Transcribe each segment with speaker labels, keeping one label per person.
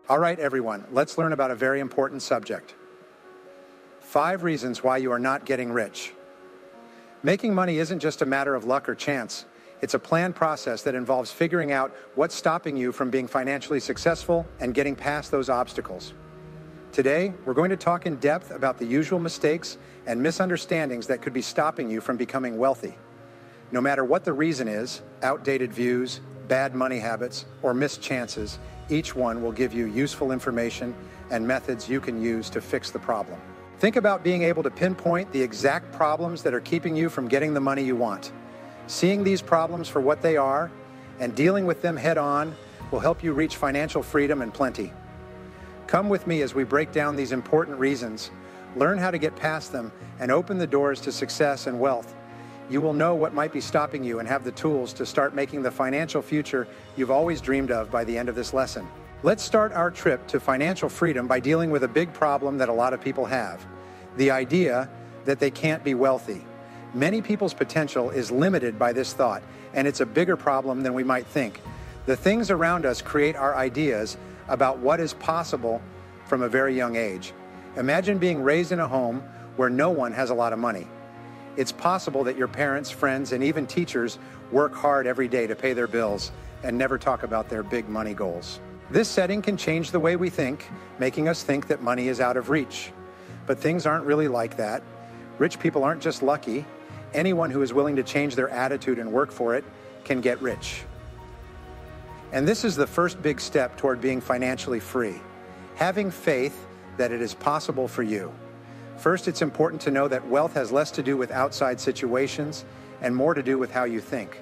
Speaker 1: All right, everyone, let's learn about a very important subject. 5 reasons why you are not getting rich. Making money isn't just a matter of luck or chance. It's a planned process that involves figuring out what's stopping you from being financially successful and getting past those obstacles. Today, we're going to talk in depth about the usual mistakes and misunderstandings that could be stopping you from becoming wealthy. No matter what the reason is, outdated views, bad money habits, or missed chances, each one will give you useful information and methods you can use to fix the problem. Think about being able to pinpoint the exact problems that are keeping you from getting the money you want. Seeing these problems for what they are and dealing with them head on will help you reach financial freedom and plenty. Come with me as we break down these important reasons, learn how to get past them, and open the doors to success and wealth. You will know what might be stopping you and have the tools to start making the financial future you've always dreamed of by the end of this lesson. Let's start our trip to financial freedom by dealing with a big problem that a lot of people have: the idea that they can't be wealthy. Many people's potential is limited by this thought, and it's a bigger problem than we might think. The things around us create our ideas about what is possible from a very young age. Imagine being raised in a home where no one has a lot of money. It's possible that your parents, friends, and even teachers work hard every day to pay their bills and never talk about their big money goals. This setting can change the way we think, making us think that money is out of reach. But things aren't really like that. Rich people aren't just lucky. Anyone who is willing to change their attitude and work for it can get rich. And this is the first big step toward being financially free: having faith that it is possible for you. First, it's important to know that wealth has less to do with outside situations and more to do with how you think.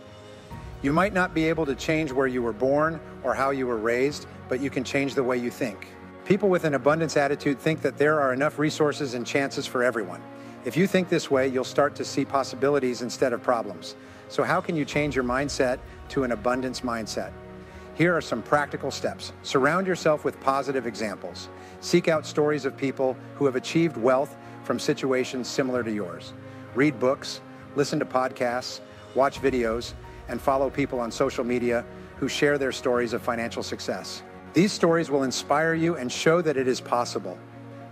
Speaker 1: You might not be able to change where you were born or how you were raised, but you can change the way you think. People with an abundance attitude think that there are enough resources and chances for everyone. If you think this way, you'll start to see possibilities instead of problems. So how can you change your mindset to an abundance mindset? Here are some practical steps. Surround yourself with positive examples. Seek out stories of people who have achieved wealth from situations similar to yours. Read books, listen to podcasts, watch videos, and follow people on social media who share their stories of financial success. These stories will inspire you and show that it is possible.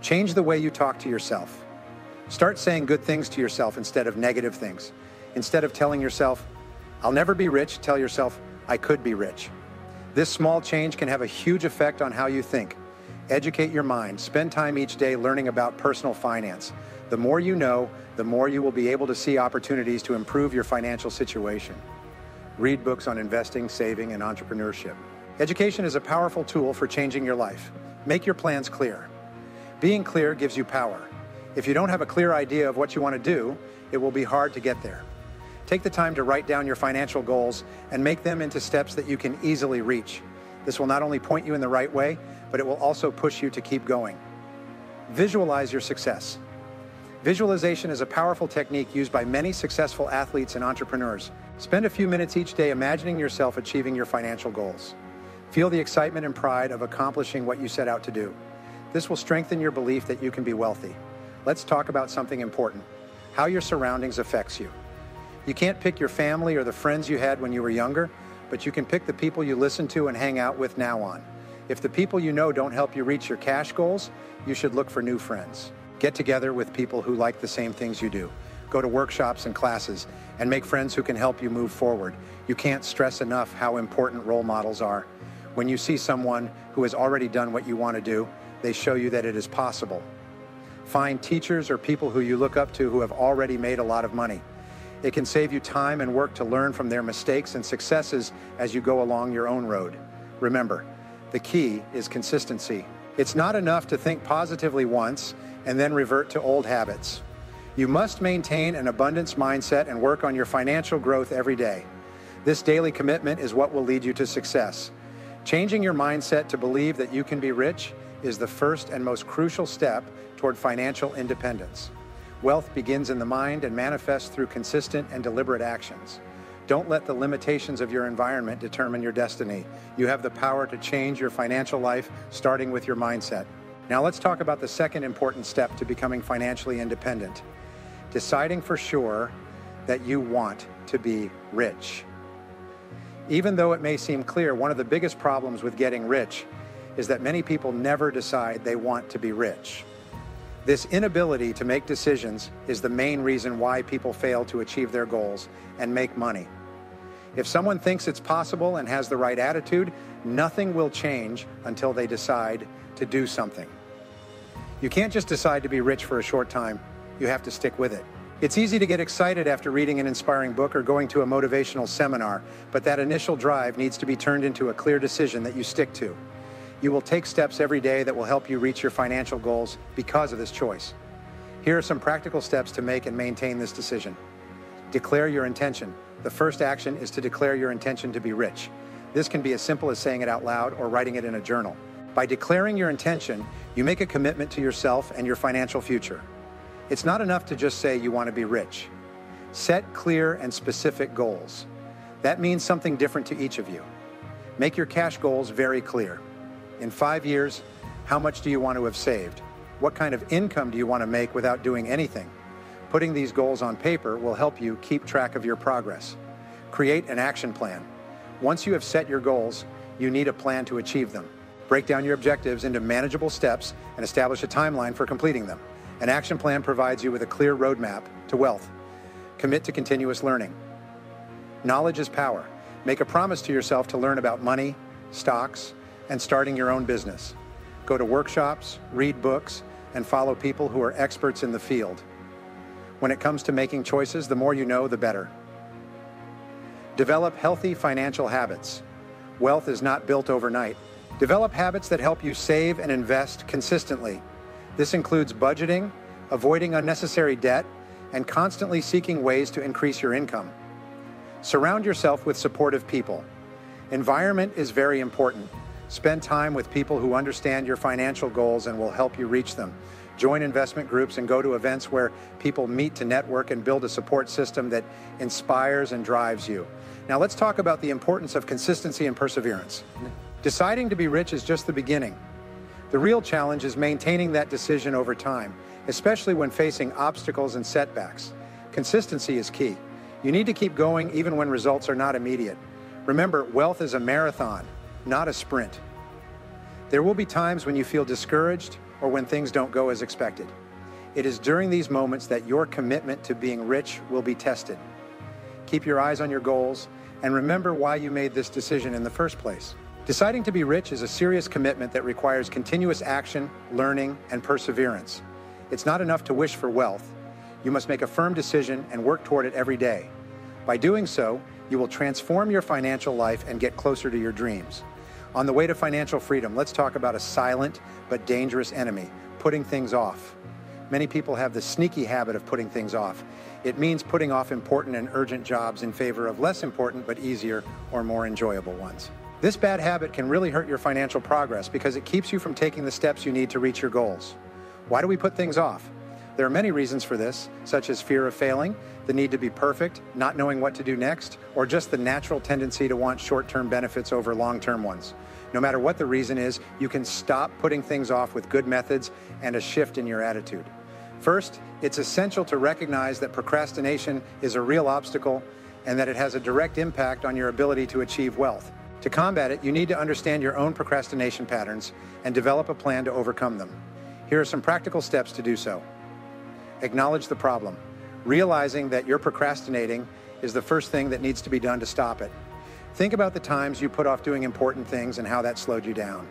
Speaker 1: Change the way you talk to yourself. Start saying good things to yourself instead of negative things. Instead of telling yourself, "I'll never be rich," tell yourself, "I could be rich." This small change can have a huge effect on how you think. Educate your mind. Spend time each day learning about personal finance. The more you know, the more you will be able to see opportunities to improve your financial situation. Read books on investing, saving, and entrepreneurship. Education is a powerful tool for changing your life. Make your plans clear. Being clear gives you power. If you don't have a clear idea of what you want to do, it will be hard to get there. Take the time to write down your financial goals and make them into steps that you can easily reach. This will not only point you in the right way, but it will also push you to keep going. Visualize your success. Visualization is a powerful technique used by many successful athletes and entrepreneurs. Spend a few minutes each day imagining yourself achieving your financial goals. Feel the excitement and pride of accomplishing what you set out to do. This will strengthen your belief that you can be wealthy. Let's talk about something important: how your surroundings affects you. You can't pick your family or the friends you had when you were younger, but you can pick the people you listen to and hang out with now on. If the people you know don't help you reach your cash goals, you should look for new friends. Get together with people who like the same things you do. Go to workshops and classes and make friends who can help you move forward. You can't stress enough how important role models are. When you see someone who has already done what you want to do, they show you that it is possible. Find teachers or people who you look up to who have already made a lot of money. It can save you time and work to learn from their mistakes and successes as you go along your own road. Remember, the key is consistency. It's not enough to think positively once and then revert to old habits. You must maintain an abundance mindset and work on your financial growth every day. This daily commitment is what will lead you to success. Changing your mindset to believe that you can be rich is the first and most crucial step toward financial independence. Wealth begins in the mind and manifests through consistent and deliberate actions. Don't let the limitations of your environment determine your destiny. You have the power to change your financial life, starting with your mindset. Now let's talk about the second important step to becoming financially independent: deciding for sure that you want to be rich. Even though it may seem clear, one of the biggest problems with getting rich is that many people never decide they want to be rich. This inability to make decisions is the main reason why people fail to achieve their goals and make money. If someone thinks it's possible and has the right attitude, nothing will change until they decide to do something. You can't just decide to be rich for a short time. You have to stick with it. It's easy to get excited after reading an inspiring book or going to a motivational seminar, but that initial drive needs to be turned into a clear decision that you stick to. You will take steps every day that will help you reach your financial goals because of this choice. Here are some practical steps to make and maintain this decision. Declare your intention. The first action is to declare your intention to be rich. This can be as simple as saying it out loud or writing it in a journal. By declaring your intention, you make a commitment to yourself and your financial future. It's not enough to just say you want to be rich. Set clear and specific goals. That means something different to each of you. Make your cash goals very clear. In 5 years, how much do you want to have saved? What kind of income do you want to make without doing anything? Putting these goals on paper will help you keep track of your progress. Create an action plan. Once you have set your goals, you need a plan to achieve them. Break down your objectives into manageable steps and establish a timeline for completing them. An action plan provides you with a clear roadmap to wealth. Commit to continuous learning. Knowledge is power. Make a promise to yourself to learn about money, stocks, and starting your own business. Go to workshops, read books, and follow people who are experts in the field. When it comes to making choices, the more you know, the better. Develop healthy financial habits. Wealth is not built overnight. Develop habits that help you save and invest consistently. This includes budgeting, avoiding unnecessary debt, and constantly seeking ways to increase your income. Surround yourself with supportive people. Environment is very important. Spend time with people who understand your financial goals and will help you reach them. Join investment groups and go to events where people meet to network and build a support system that inspires and drives you. Now let's talk about the importance of consistency and perseverance. Deciding to be rich is just the beginning. The real challenge is maintaining that decision over time, especially when facing obstacles and setbacks. Consistency is key. You need to keep going even when results are not immediate. Remember, wealth is a marathon, not a sprint. There will be times when you feel discouraged or when things don't go as expected. It is during these moments that your commitment to being rich will be tested. Keep your eyes on your goals and remember why you made this decision in the first place. Deciding to be rich is a serious commitment that requires continuous action, learning, and perseverance. It's not enough to wish for wealth. You must make a firm decision and work toward it every day. By doing so, you will transform your financial life and get closer to your dreams. On the way to financial freedom, let's talk about a silent but dangerous enemy, putting things off. Many people have the sneaky habit of putting things off. It means putting off important and urgent jobs in favor of less important but easier or more enjoyable ones. This bad habit can really hurt your financial progress because it keeps you from taking the steps you need to reach your goals. Why do we put things off? There are many reasons for this, such as fear of failing, the need to be perfect, not knowing what to do next, or just the natural tendency to want short-term benefits over long-term ones. No matter what the reason is, you can stop putting things off with good methods and a shift in your attitude. First, it's essential to recognize that procrastination is a real obstacle and that it has a direct impact on your ability to achieve wealth. To combat it, you need to understand your own procrastination patterns and develop a plan to overcome them. Here are some practical steps to do so. Acknowledge the problem. Realizing that you're procrastinating is the first thing that needs to be done to stop it. Think about the times you put off doing important things and how that slowed you down.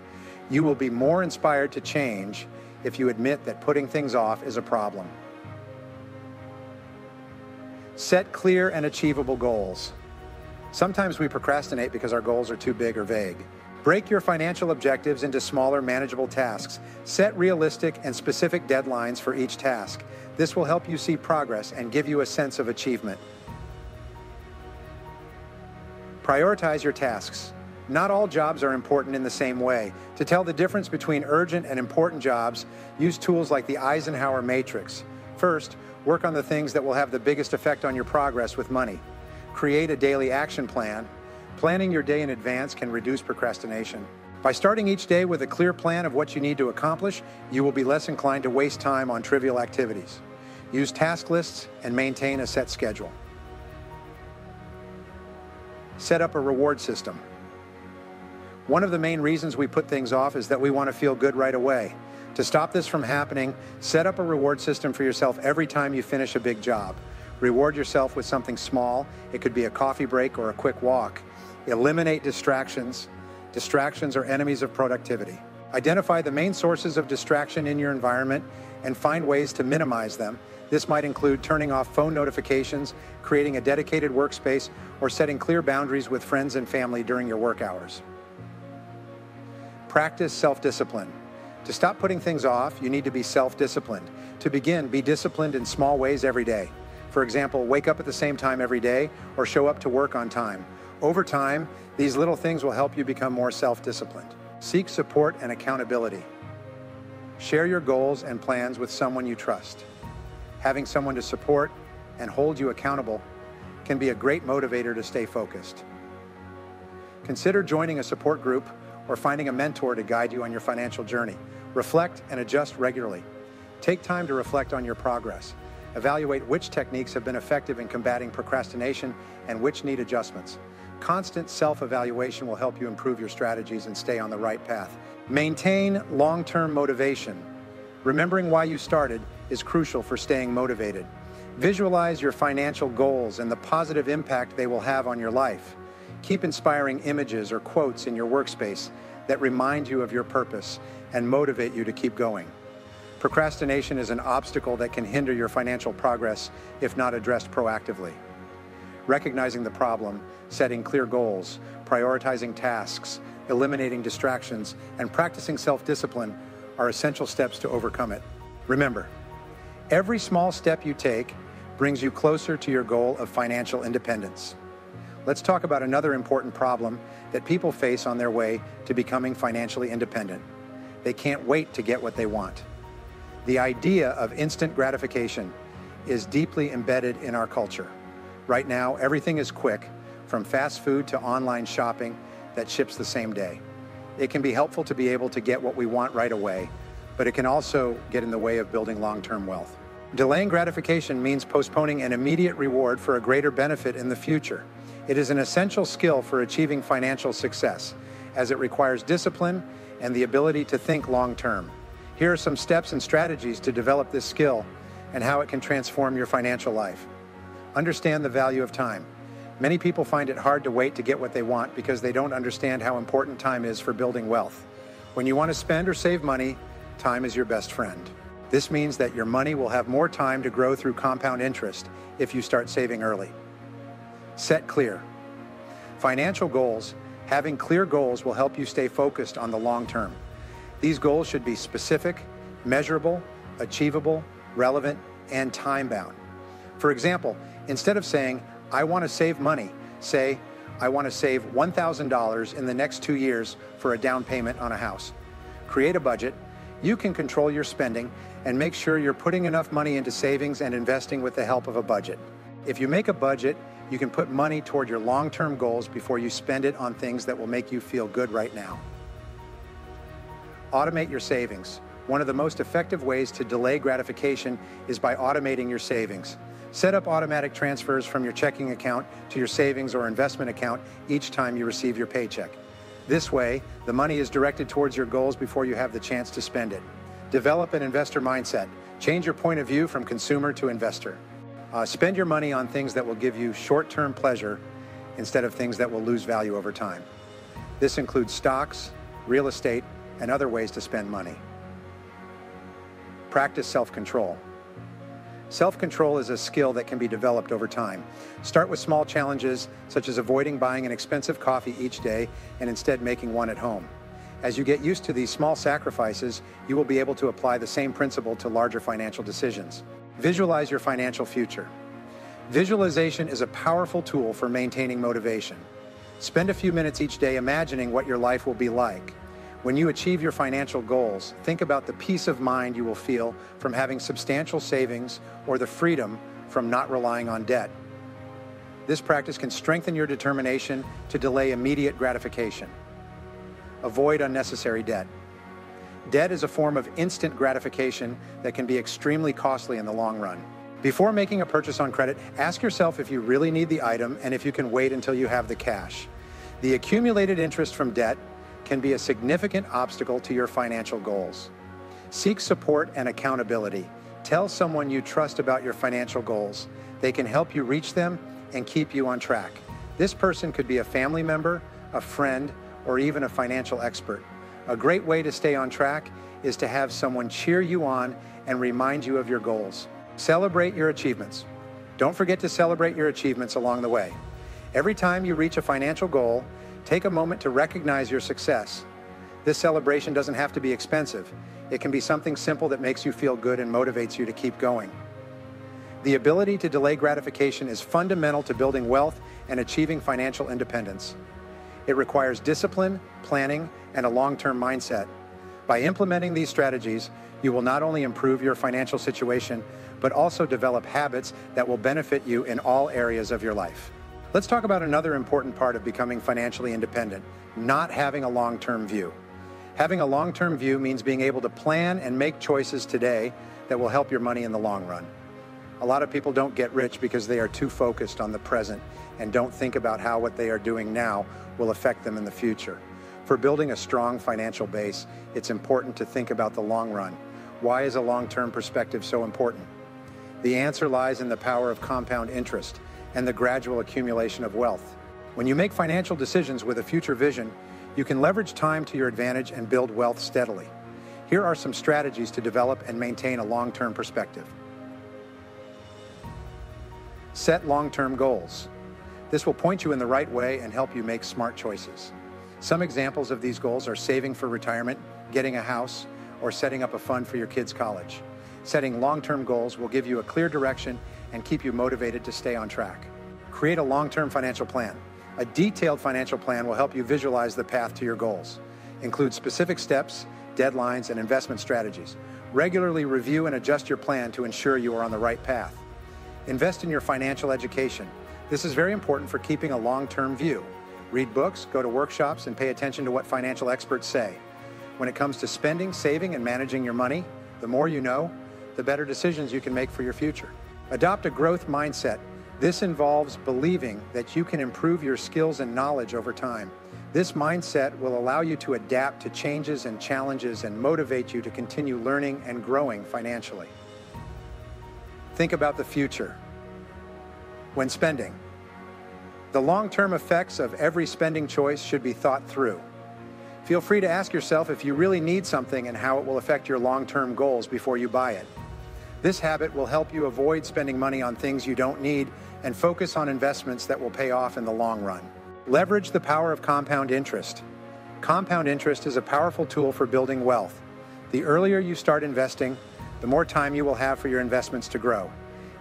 Speaker 1: You will be more inspired to change if you admit that putting things off is a problem. Set clear and achievable goals. Sometimes we procrastinate because our goals are too big or vague. Break your financial objectives into smaller, manageable tasks. Set realistic and specific deadlines for each task. This will help you see progress and give you a sense of achievement. Prioritize your tasks. Not all jobs are important in the same way. To tell the difference between urgent and important jobs, use tools like the Eisenhower matrix. First, work on the things that will have the biggest effect on your progress with money. Create a daily action plan. Planning your day in advance can reduce procrastination. By starting each day with a clear plan of what you need to accomplish, you will be less inclined to waste time on trivial activities. Use task lists and maintain a set schedule. Set up a reward system. One of the main reasons we put things off is that we want to feel good right away. To stop this from happening, set up a reward system for yourself every time you finish a big job. Reward yourself with something small. It could be a coffee break or a quick walk. Eliminate distractions. Distractions are enemies of productivity. Identify the main sources of distraction in your environment and find ways to minimize them. This might include turning off phone notifications, creating a dedicated workspace, or setting clear boundaries with friends and family during your work hours. Practice self-discipline. To stop putting things off, you need to be self-disciplined. To begin, be disciplined in small ways every day. For example, wake up at the same time every day or show up to work on time. Over time, these little things will help you become more self-disciplined. Seek support and accountability. Share your goals and plans with someone you trust. Having someone to support and hold you accountable can be a great motivator to stay focused. Consider joining a support group or finding a mentor to guide you on your financial journey. Reflect and adjust regularly. Take time to reflect on your progress. Evaluate which techniques have been effective in combating procrastination and which need adjustments. Constant self-evaluation will help you improve your strategies and stay on the right path. Maintain long-term motivation. Remembering why you started is crucial for staying motivated. Visualize your financial goals and the positive impact they will have on your life. Keep inspiring images or quotes in your workspace that remind you of your purpose and motivate you to keep going. Procrastination is an obstacle that can hinder your financial progress if not addressed proactively. Recognizing the problem, setting clear goals, prioritizing tasks, eliminating distractions, and practicing self-discipline are essential steps to overcome it. Remember, every small step you take brings you closer to your goal of financial independence. Let's talk about another important problem that people face on their way to becoming financially independent. They can't wait to get what they want. The idea of instant gratification is deeply embedded in our culture. Right now, everything is quick, from fast food to online shopping that ships the same day. It can be helpful to be able to get what we want right away, but it can also get in the way of building long-term wealth. Delaying gratification means postponing an immediate reward for a greater benefit in the future. It is an essential skill for achieving financial success, as it requires discipline and the ability to think long-term. Here are some steps and strategies to develop this skill and how it can transform your financial life. Understand the value of time. Many people find it hard to wait to get what they want because they don't understand how important time is for building wealth. When you want to spend or save money, time is your best friend. This means that your money will have more time to grow through compound interest if you start saving early. Set clear. Financial goals. Having clear goals will help you stay focused on the long term. These goals should be specific, measurable, achievable, relevant, and time-bound. For example, instead of saying, I want to save money, say, I want to save $1,000 in the next 2 years for a down payment on a house. Create a budget. You can control your spending and make sure you're putting enough money into savings and investing with the help of a budget. If you make a budget, you can put money toward your long-term goals before you spend it on things that will make you feel good right now. Automate your savings. One of the most effective ways to delay gratification is by automating your savings. Set up automatic transfers from your checking account to your savings or investment account each time you receive your paycheck. This way, the money is directed towards your goals before you have the chance to spend it. Develop an investor mindset. Change your point of view from consumer to investor. Spend your money on things that will give you short-term pleasure instead of things that will lose value over time. This includes stocks, real estate, and other ways to spend money. Practice self-control. Self-control is a skill that can be developed over time. Start with small challenges, such as avoiding buying an expensive coffee each day and instead making one at home. As you get used to these small sacrifices, you will be able to apply the same principle to larger financial decisions. Visualize your financial future. Visualization is a powerful tool for maintaining motivation. Spend a few minutes each day imagining what your life will be like. When you achieve your financial goals, think about the peace of mind you will feel from having substantial savings or the freedom from not relying on debt. This practice can strengthen your determination to delay immediate gratification. Avoid unnecessary debt. Debt is a form of instant gratification that can be extremely costly in the long run. Before making a purchase on credit, ask yourself if you really need the item and if you can wait until you have the cash. The accumulated interest from debt can be a significant obstacle to your financial goals. Seek support and accountability. Tell someone you trust about your financial goals. They can help you reach them and keep you on track. This person could be a family member, a friend, or even a financial expert. A great way to stay on track is to have someone cheer you on and remind you of your goals. Celebrate your achievements. Don't forget to celebrate your achievements along the way. Every time you reach a financial goal, take a moment to recognize your success. This celebration doesn't have to be expensive. It can be something simple that makes you feel good and motivates you to keep going. The ability to delay gratification is fundamental to building wealth and achieving financial independence. It requires discipline, planning, and a long-term mindset. By implementing these strategies, you will not only improve your financial situation, but also develop habits that will benefit you in all areas of your life. Let's talk about another important part of becoming financially independent: not having a long-term view. Having a long-term view means being able to plan and make choices today that will help your money in the long run. A lot of people don't get rich because they are too focused on the present and don't think about how what they are doing now will affect them in the future. For building a strong financial base, it's important to think about the long run. Why is a long-term perspective so important? The answer lies in the power of compound interest and the gradual accumulation of wealth. When you make financial decisions with a future vision, you can leverage time to your advantage and build wealth steadily. Here are some strategies to develop and maintain a long-term perspective. Set long-term goals. This will point you in the right way and help you make smart choices. Some examples of these goals are saving for retirement, getting a house, or setting up a fund for your kids' college. Setting long-term goals will give you a clear direction and keep you motivated to stay on track. Create a long-term financial plan. A detailed financial plan will help you visualize the path to your goals. Include specific steps, deadlines, and investment strategies. Regularly review and adjust your plan to ensure you are on the right path. Invest in your financial education. This is very important for keeping a long-term view. Read books, go to workshops, and pay attention to what financial experts say. When it comes to spending, saving, and managing your money, the more you know, the better decisions you can make for your future. Adopt a growth mindset. This involves believing that you can improve your skills and knowledge over time. This mindset will allow you to adapt to changes and challenges and motivate you to continue learning and growing financially. Think about the future. When spending, the long-term effects of every spending choice should be thought through. Feel free to ask yourself if you really need something and how it will affect your long-term goals before you buy it. This habit will help you avoid spending money on things you don't need and focus on investments that will pay off in the long run. Leverage the power of compound interest. Compound interest is a powerful tool for building wealth. The earlier you start investing, the more time you will have for your investments to grow.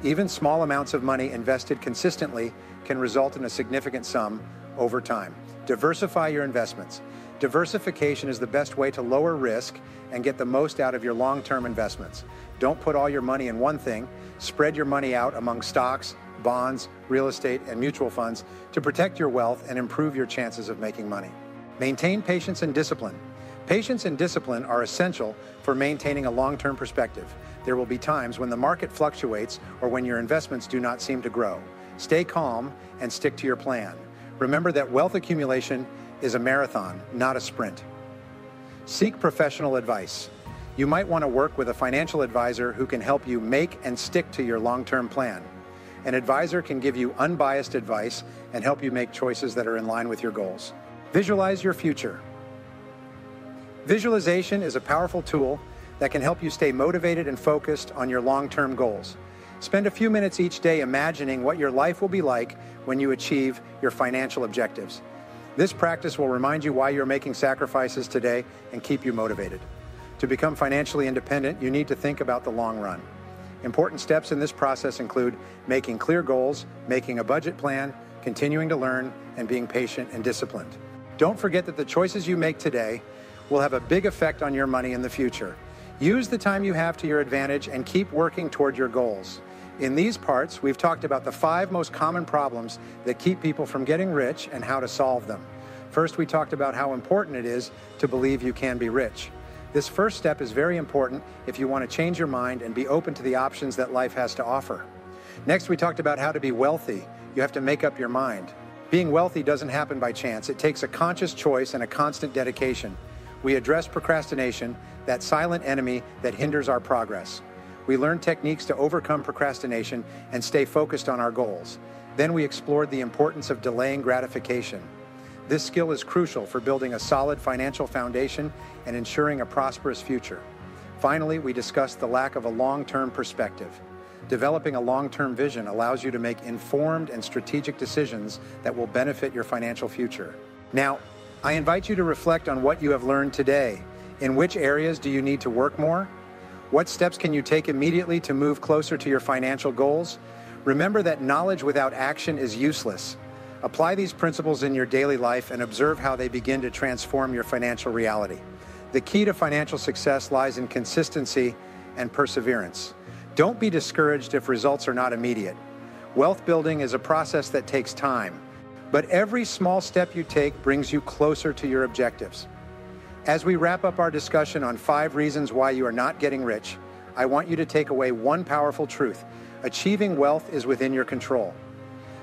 Speaker 1: Even small amounts of money invested consistently can result in a significant sum over time. Diversify your investments. Diversification is the best way to lower risk and get the most out of your long-term investments. Don't put all your money in one thing. Spread your money out among stocks, bonds, real estate, and mutual funds to protect your wealth and improve your chances of making money. Maintain patience and discipline. Patience and discipline are essential for maintaining a long-term perspective. There will be times when the market fluctuates or when your investments do not seem to grow. Stay calm and stick to your plan. Remember that wealth accumulation is a marathon, not a sprint. Seek professional advice. You might want to work with a financial advisor who can help you make and stick to your long-term plan. An advisor can give you unbiased advice and help you make choices that are in line with your goals. Visualize your future. Visualization is a powerful tool that can help you stay motivated and focused on your long-term goals. Spend a few minutes each day imagining what your life will be like when you achieve your financial objectives. This practice will remind you why you're making sacrifices today and keep you motivated. To become financially independent, you need to think about the long run. Important steps in this process include making clear goals, making a budget plan, continuing to learn, and being patient and disciplined. Don't forget that the choices you make today will have a big effect on your money in the future. Use the time you have to your advantage and keep working toward your goals. In these parts, we've talked about the 5 most common problems that keep people from getting rich and how to solve them. First, we talked about how important it is to believe you can be rich. This first step is very important if you want to change your mind and be open to the options that life has to offer. Next, we talked about how to be wealthy. You have to make up your mind. Being wealthy doesn't happen by chance. It takes a conscious choice and a constant dedication. We address procrastination, that silent enemy that hinders our progress. We learned techniques to overcome procrastination and stay focused on our goals. Then we explored the importance of delaying gratification. This skill is crucial for building a solid financial foundation and ensuring a prosperous future. Finally, we discussed the lack of a long-term perspective. Developing a long-term vision allows you to make informed and strategic decisions that will benefit your financial future. Now, I invite you to reflect on what you have learned today. In which areas do you need to work more? What steps can you take immediately to move closer to your financial goals? Remember that knowledge without action is useless. Apply these principles in your daily life and observe how they begin to transform your financial reality. The key to financial success lies in consistency and perseverance. Don't be discouraged if results are not immediate. Wealth building is a process that takes time, but every small step you take brings you closer to your objectives. As we wrap up our discussion on 5 reasons why you are not getting rich, I want you to take away one powerful truth. Achieving wealth is within your control.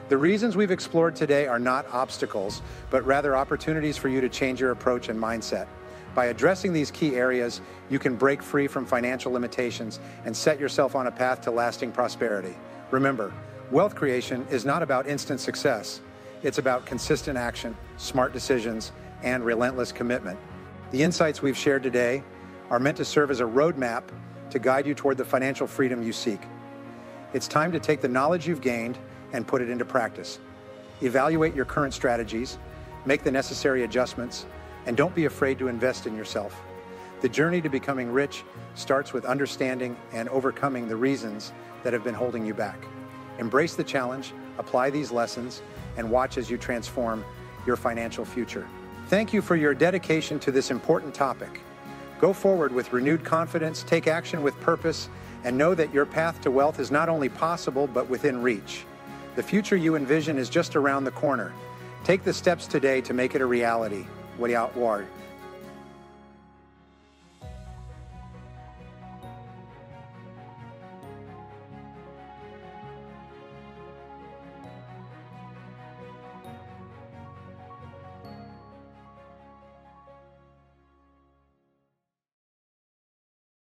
Speaker 1: The reasons we've explored today are not obstacles, but rather opportunities for you to change your approach and mindset. By addressing these key areas, you can break free from financial limitations and set yourself on a path to lasting prosperity. Remember, wealth creation is not about instant success. It's about consistent action, smart decisions, and relentless commitment. The insights we've shared today are meant to serve as a roadmap to guide you toward the financial freedom you seek. It's time to take the knowledge you've gained and put it into practice. Evaluate your current strategies, make the necessary adjustments, and don't be afraid to invest in yourself. The journey to becoming rich starts with understanding and overcoming the reasons that have been holding you back. Embrace the challenge, apply these lessons, and watch as you transform your financial future. Thank you for your dedication to this important topic. Go forward with renewed confidence, take action with purpose, and know that your path to wealth is not only possible, but within reach. The future you envision is just around the corner. Take the steps today to make it a reality. What do you want?